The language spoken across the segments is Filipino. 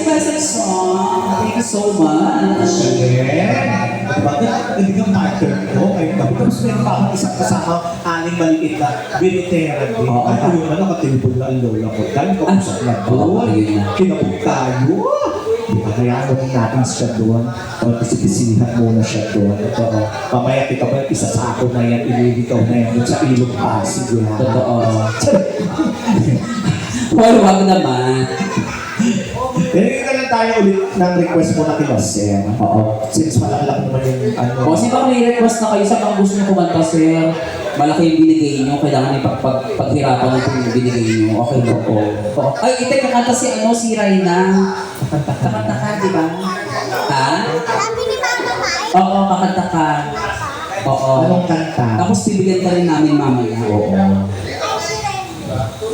requested song. Thank you so much. Bakit hindi ka partner ko? Ay, tapos meron pa akong isang kasama aning maliit na binitera din. Ano yung katilbol na ang lola ko? Dahil ko sa doon. Kinabog tayo. Kaya ano natin siya doon. O pisipisihan muna siya doon. Mamaya kita ba isasako na yan, ililikaw na yan doon sa ilog Pasig. Totoo. Well, wag naman. Nilagay ka lang tayo ulit ng request mo na kila Sir. Oo. Since malaki naman yung ano. O, kasi baka may request na kayo sa mga gusto nyo kumanta, Sir. Malaki yung binigay nyo. Kailangan paghirapan nyo yung binigay nyo. Okay na po. Ay, ite, kakanta si Raina. Kakanta ka, di ba? Ha? Sabi ni Mama Mai. Oo, kakanta ka. Oo. Anong kanta? Tapos bibigyan ka rin namin mamaya. Oo.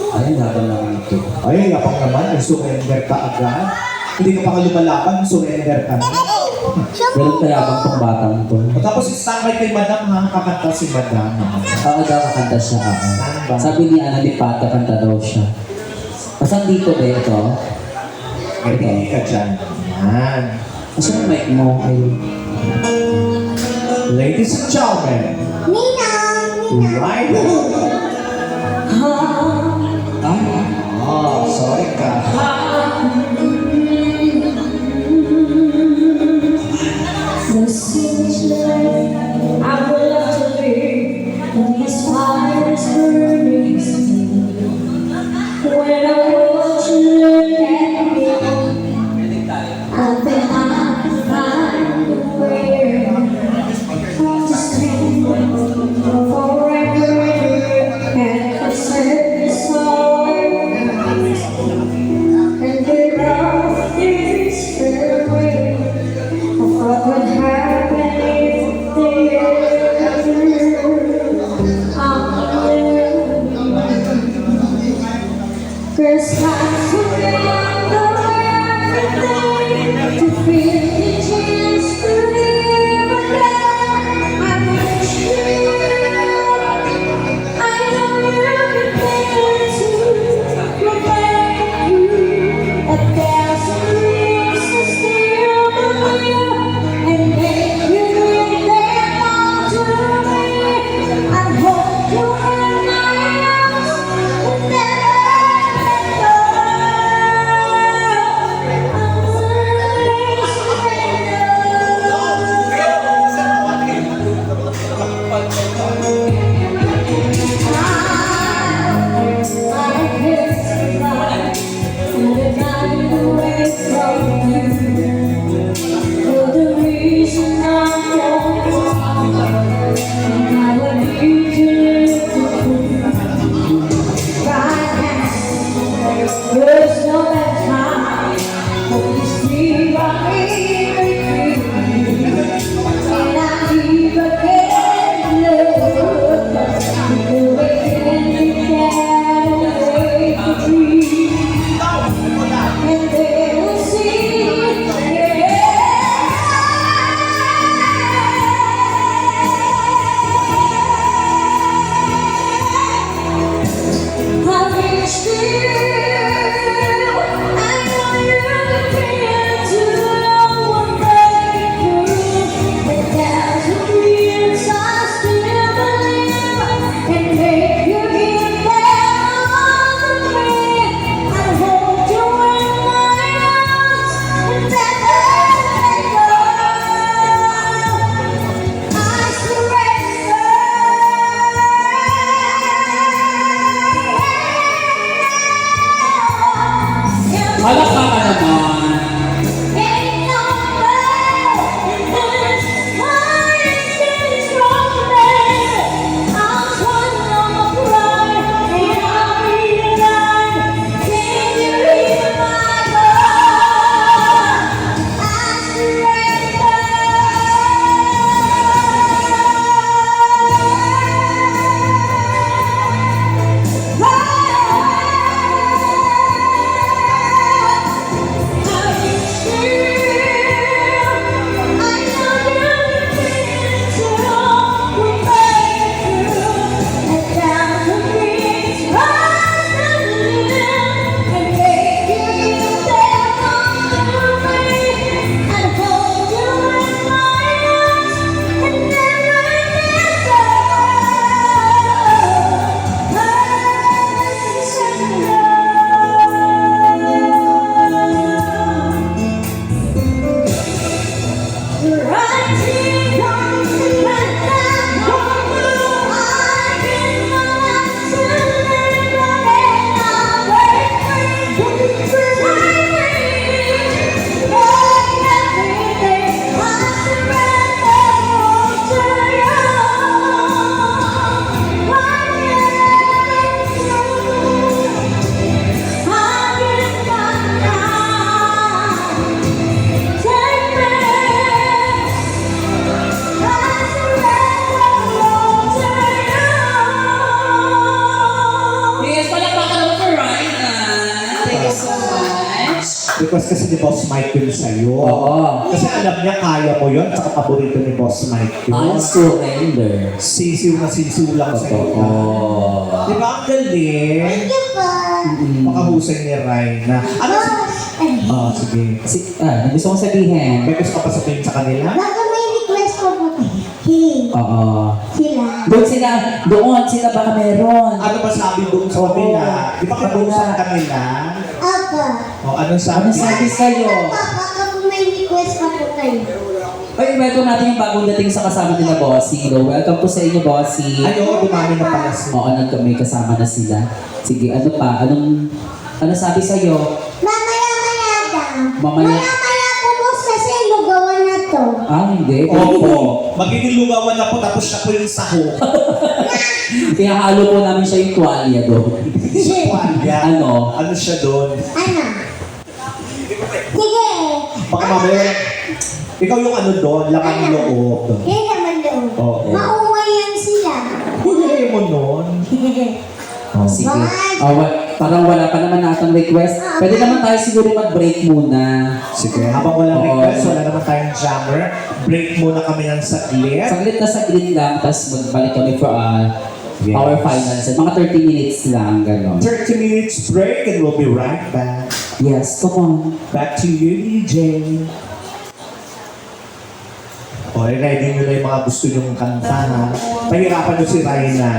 Ay, laban naman ito. Ay, yapang naman. Surrender ka agad. Hindi ka pa ka lumalaban, surrender ka na. Pero kaya bang pang batang to? Tapos standby kay Madam ha, kakanta si Madam. Oo, daw kakanta siya. Sabi ni Ana ni Pata, kanta daw siya. Asan dito ba ito? Hindi ka dyan. Yan. Asan yung mic mo? Ay. Ladies and gentlemen, Ninang! right? Oh, sorry ka. This is life I would love to live when this fire is burning still. When I watch you look at me, I think I'll find a way to stand forever and accept this heart and get off this fairway. What would happen if they ever Cause I'm so young, everything to feel the chance to live again. I wish you I know you're prepared to protect you 1,000 years to still believe and make you bring them all to me. I hope you in my arms and never let go. I can't survive living away from you. You're the reason I'm going, and I would need to live to prove. Right now, there's no better time. Hope you see what we and I even get love. The way you can away the dream, and they will see. I wish you, I know you're looking to know what they do. 1,000 years I still believe and make you give them all to me. I hold you in my arms and never let go. I surrender. Request kasi ni Boss Mike yun sa'yo. Oo. Kasi alam niya kaya mo yun, saka paborito ni Boss Mike yun. I surrender. Sisiw na sisiw lang sa'yo. Oo. Di ba ang galing? Thank you po. Makahusay ni Raina. Ano si... sige. Gusto kong sabihin. May gusto ka pa sabihin sa kanila? Baka may request po po kayo. Hey, Oo. sila. Doon sila baka meron. Ano ba sabi doon sa kanila? Di ba kausap kanila? Apa. O, anong Ano sabi? sabi sa'yo? Baka po may request pa po kayo. Ay, welcome natin yung bagong dating sa kasama nila, Bossy. Welcome po sa inyo, Bossy. Ay, oo, dumami na pala sila. Oo, may kasama na sila. Sige, ano pa? Ano sabi sa'yo? Mamaya-maya daw. Mamaya. Maya-maya po boss kasi lugawan na to. Hindi. Oo, magiging lugawan na po tapos siya po yung saho. Pinahalo po namin siya yung tuwalya doon. Yan. Ano? Ano siya doon? Ano? Sige. Baka mamaya, ikaw yung ano doon, laman loob. Yan naman doon. Oo. Maumay yan sila. Hindi mo nun. Sige. Bye. Parang wala pa naman natang request. Pwede naman tayo siguro mag-break muna. Sige, habang walang Oo. request, wala naman tayong jammer. Break muna kami ng saglit. Saglit lang, tapos magbalik kami for Yes. our final set. Mga 30 minutes lang, gano'n. 30 minutes break and we'll be right back. Yes, come on. Back to you, DJ. O, ready nyo na yung mga gusto nyong kanta, ha? Pahirapan nyo si Raina.